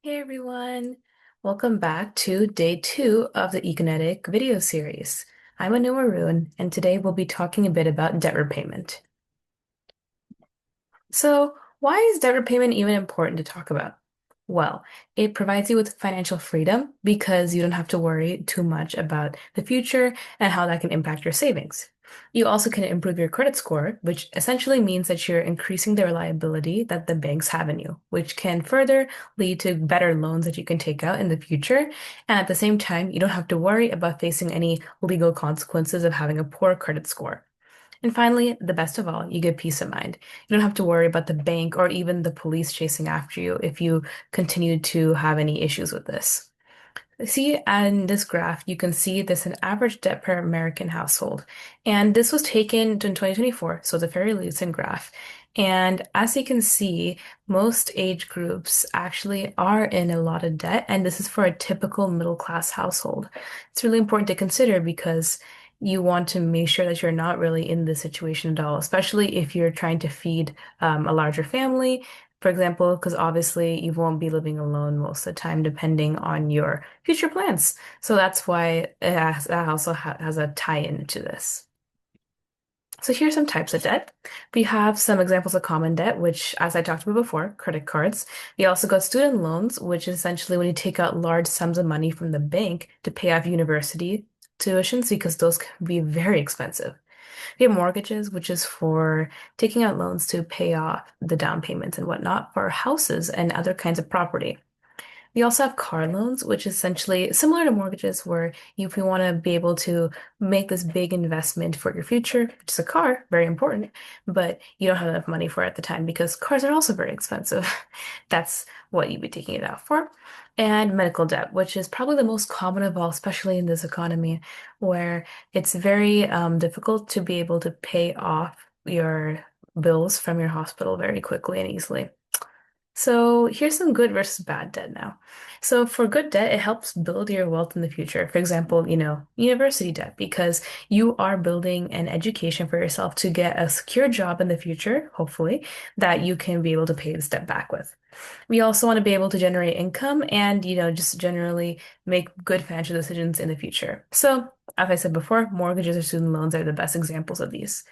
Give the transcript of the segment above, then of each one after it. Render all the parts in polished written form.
Hey everyone, welcome back to day two of the Econetic video series. I'm Anu Maroon, and today we'll be talking a bit about debt repayment. So, why is debt repayment even important to talk about? Well, it provides you with financial freedom because you don't have to worry too much about the future and how that can impact your savings. You also can improve your credit score, which essentially means that you're increasing the reliability that the banks have in you, which can further lead to better loans that you can take out in the future. And at the same time, you don't have to worry about facing any legal consequences of having a poor credit score. And finally, the best of all, you get peace of mind. You don't have to worry about the bank or even the police chasing after you if you continue to have any issues with this. See, in this graph, you can see this an average debt per American household. And this was taken in 2024, so it's a very recent graph. And as you can see, most age groups actually are in a lot of debt, and this is for a typical middle class household. It's really important to consider because you want to make sure that you're not really in this situation at all, especially if you're trying to feed a larger family, for example, because obviously you won't be living alone most of the time, depending on your future plans. So that's why that also has a tie-in to this. So here's some types of debt. We have some examples of common debt, which, as I talked about before, credit cards. We also got student loans, which is essentially when you take out large sums of money from the bank to pay off university tuitions because those can be very expensive. We have mortgages, which is for taking out loans to pay off the down payments and whatnot for houses and other kinds of property. We also have car loans, which is essentially similar to mortgages, where if you want to be able to make this big investment for your future, which is a car, very important, but you don't have enough money for it at the time because cars are also very expensive. That's what you'd be taking it out for. And medical debt, which is probably the most common of all, especially in this economy, where it's very difficult to be able to pay off your bills from your hospital very quickly and easily. So here's some good versus bad debt now. So for good debt, it helps build your wealth in the future. For example, university debt, because you are building an education for yourself to get a secure job in the future, hopefully, that you can be able to pay this debt back with. We also want to be able to generate income and, just generally make good financial decisions in the future. So, as I said before, mortgages or student loans are the best examples of these.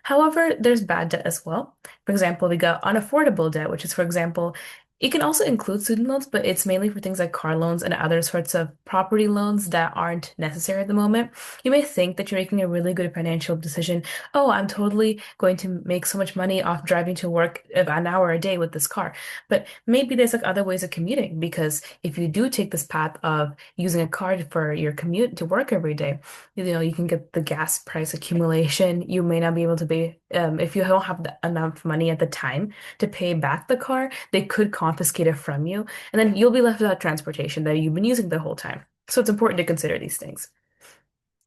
However, there's bad debt as well. For example, we got unaffordable debt, which is, for example, it can also include student loans, but it's mainly for things like car loans and other sorts of property loans that aren't necessary at the moment. You may think that you're making a really good financial decision. Oh, I'm totally going to make so much money off driving to work an hour a day with this car. But maybe there's like other ways of commuting because if you do take this path of using a car for your commute to work every day, you can get the gas price accumulation. You may not be able to pay, if you don't have enough money at the time to pay back the car, they could confiscate it from you. And then you'll be left without transportation that you've been using the whole time. So it's important to consider these things.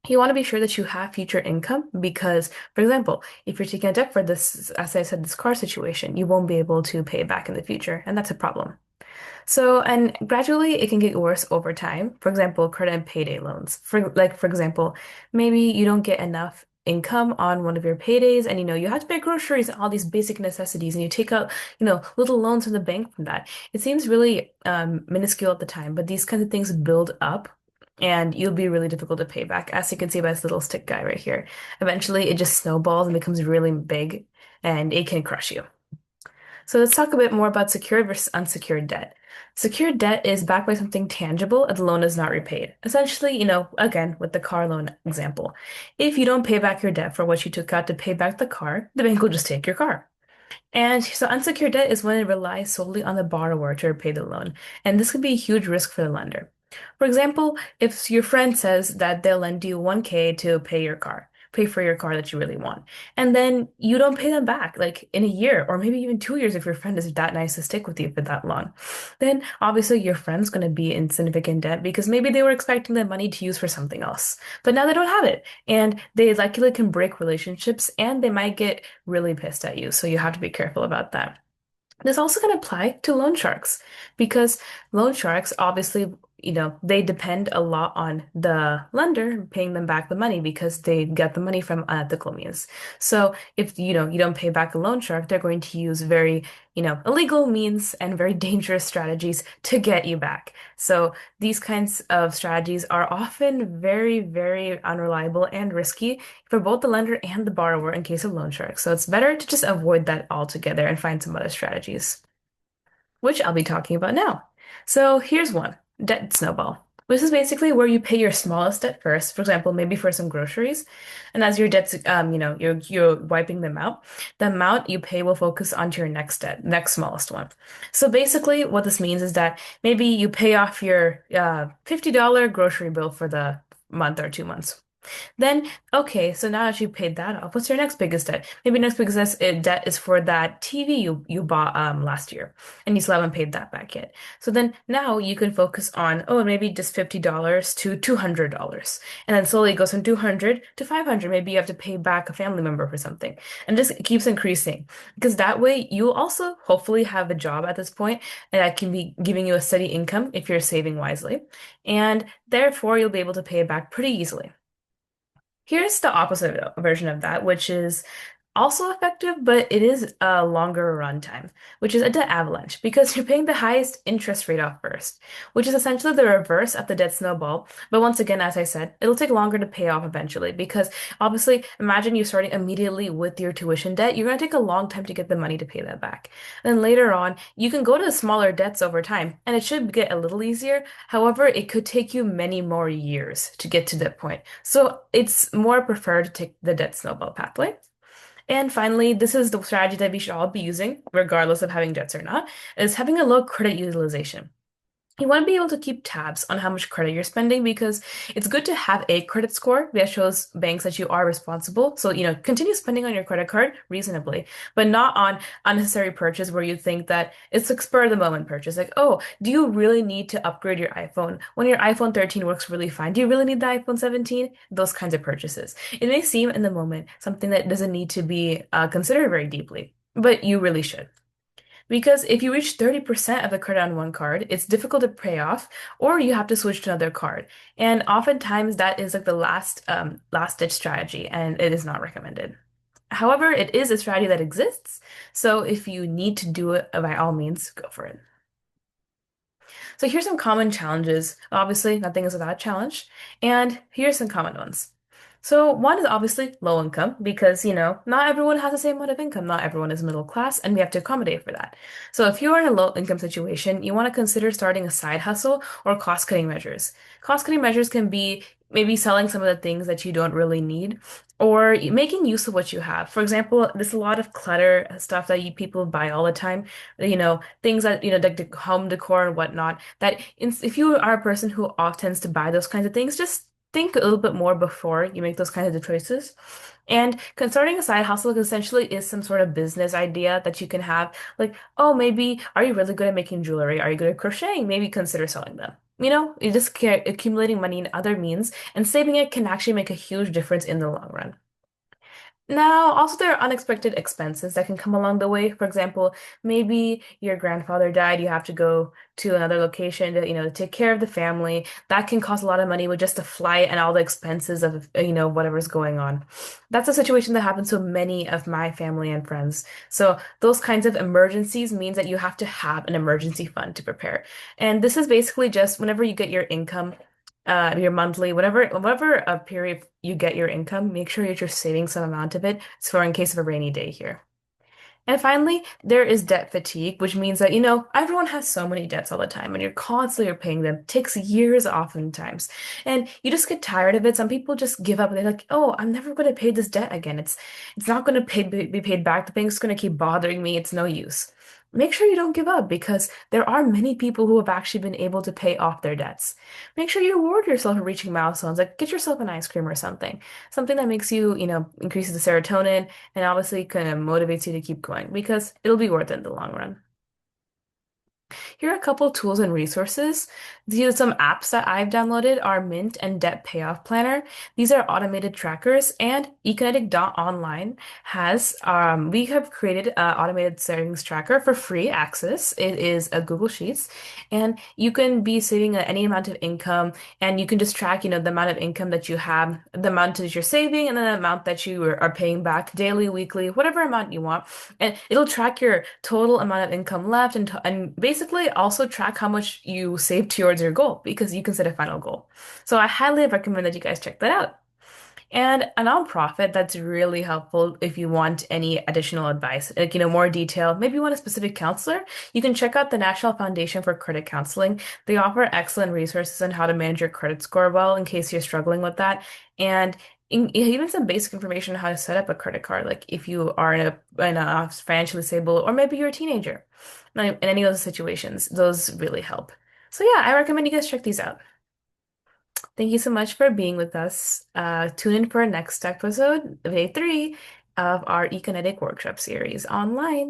You want to be sure that you have future income because, for example, if you're taking a debt for this, as I said, this car situation, you won't be able to pay it back in the future, and that's a problem. So, and gradually it can get worse over time. For example, credit and payday loans. For example, maybe you don't get enough income on one of your paydays and you have to pay groceries and all these basic necessities and you take out, little loans from the bank from that. It seems really minuscule at the time, but these kinds of things build up and you'll be really difficult to pay back, as you can see by this little stick guy right here. Eventually it just snowballs and becomes really big and it can crush you. So let's talk a bit more about secured versus unsecured debt. Secured debt is backed by something tangible and the loan is not repaid. Essentially, again, with the car loan example, if you don't pay back your debt for what you took out to pay back the car, the bank will just take your car. And so unsecured debt is when it relies solely on the borrower to repay the loan. And this could be a huge risk for the lender. For example, if your friend says that they'll lend you 1K to pay for your car that you really want, and then you don't pay them back like in a year or maybe even 2 years if your friend is that nice to stick with you for that long, then obviously your friend's going to be in significant debt because maybe they were expecting that money to use for something else, but now they don't have it. And they likely can break relationships and they might get really pissed at you. So you have to be careful about that. This also can apply to loan sharks because loan sharks obviously, they depend a lot on the lender paying them back the money because they get the money from unethical means. So if, you don't pay back a loan shark, they're going to use very, illegal means and very dangerous strategies to get you back. So these kinds of strategies are often very, very unreliable and risky for both the lender and the borrower in case of loan sharks. So it's better to just avoid that altogether and find some other strategies, which I'll be talking about now. So here's one, debt snowball. This is basically where you pay your smallest debt first, for example, maybe for some groceries. And as your debts, you're wiping them out, the amount you pay will focus onto your next debt, next smallest one. So basically, what this means is that maybe you pay off your $50 grocery bill for the month or 2 months. Then, okay, so now that you paid that off, what's your next biggest debt? Maybe next biggest debt is for that TV you bought last year, and you still haven't paid that back yet. So then now you can focus on, oh, maybe just $50 to $200, and then slowly it goes from 200 to 500. Maybe you have to pay back a family member for something, and just keeps increasing because that way you'll also hopefully have a job at this point, and that can be giving you a steady income if you're saving wisely, and therefore you'll be able to pay it back pretty easily. Here's the opposite version of that, which is also effective, but it is a longer run time, which is a debt avalanche because you're paying the highest interest rate off first, which is essentially the reverse of the debt snowball. But once again, as I said, it'll take longer to pay off eventually because obviously, imagine you starting immediately with your tuition debt. You're going to take a long time to get the money to pay that back. Then later on, you can go to smaller debts over time, and it should get a little easier. However, it could take you many more years to get to that point. So it's more preferred to take the debt snowball pathway. And finally, this is the strategy that we should all be using, regardless of having debts or not, is having a low credit utilization. You want to be able to keep tabs on how much credit you're spending because it's good to have a credit score that shows banks that you are responsible. So, continue spending on your credit card reasonably, but not on unnecessary purchase where you think that it's a spur of the moment purchase. Like, oh, do you really need to upgrade your iPhone when your iPhone 13 works really fine? Do you really need the iPhone 17? Those kinds of purchases. It may seem in the moment something that doesn't need to be considered very deeply, but you really should. Because if you reach 30% of the credit on one card, it's difficult to pay off, or you have to switch to another card. And oftentimes that is like the last ditch strategy, and it is not recommended. However, it is a strategy that exists, so if you need to do it, by all means, go for it. So here's some common challenges. Obviously, nothing is without a challenge, and here's some common ones. So one is obviously low income because, not everyone has the same amount of income. Not everyone is middle class, and we have to accommodate for that. So if you are in a low income situation, you want to consider starting a side hustle or cost-cutting measures. Cost-cutting measures can be maybe selling some of the things that you don't really need or making use of what you have. For example, there's a lot of clutter stuff that people buy all the time, things that, like the home decor and whatnot, that if you are a person who often tends to buy those kinds of things, just think a little bit more before you make those kinds of choices. And starting a side hustle essentially is some sort of business idea that you can have. Like, oh, maybe are you really good at making jewelry? Are you good at crocheting? Maybe consider selling them. You just accumulating money in other means, and saving it can actually make a huge difference in the long run. Now, also there are unexpected expenses that can come along the way. For example, maybe your grandfather died, you have to go to another location to, take care of the family. That can cost a lot of money with just the flight and all the expenses of, whatever's going on. That's a situation that happens to many of my family and friends. So those kinds of emergencies means that you have to have an emergency fund to prepare. And this is basically just whenever you get your income your monthly, whatever period you get your income, make sure you're just saving some amount of it for in case of a rainy day here. And finally, there is debt fatigue, which means that, everyone has so many debts all the time and you're constantly repaying them. It takes years oftentimes. And you just get tired of it. Some people just give up and they're like, oh, I'm never going to pay this debt again. It's not going to be paid back. The bank's going to keep bothering me. It's no use. Make sure you don't give up because there are many people who have actually been able to pay off their debts. Make sure you reward yourself for reaching milestones, like get yourself an ice cream or something. Something that makes you, increases the serotonin and obviously kind of motivates you to keep going because it'll be worth it in the long run. Here are a couple tools and resources. These are some apps that I've downloaded are Mint and Debt Payoff Planner. These are automated trackers, and ekinetic.online we have created an automated savings tracker for free access. It is a Google Sheets, and you can be saving any amount of income, and you can just track, the amount of income that you have, the amount that you're saving, and then the amount that you are paying back daily, weekly, whatever amount you want. And it'll track your total amount of income left and basically also track how much you save towards your goal because you can set a final goal. So I highly recommend that you guys check that out. And a nonprofit that's really helpful if you want any additional advice, like, more detail. Maybe you want a specific counselor. You can check out the National Foundation for Credit Counseling. They offer excellent resources on how to manage your credit score well in case you're struggling with that. And even some basic information on how to set up a credit card, like if you are in a financially stable, or maybe you're a teenager. In any of those situations, those really help. So yeah, I recommend you guys check these out. Thank you so much for being with us. Tune in for our next episode, day 3 of our Econetic Workshop series online.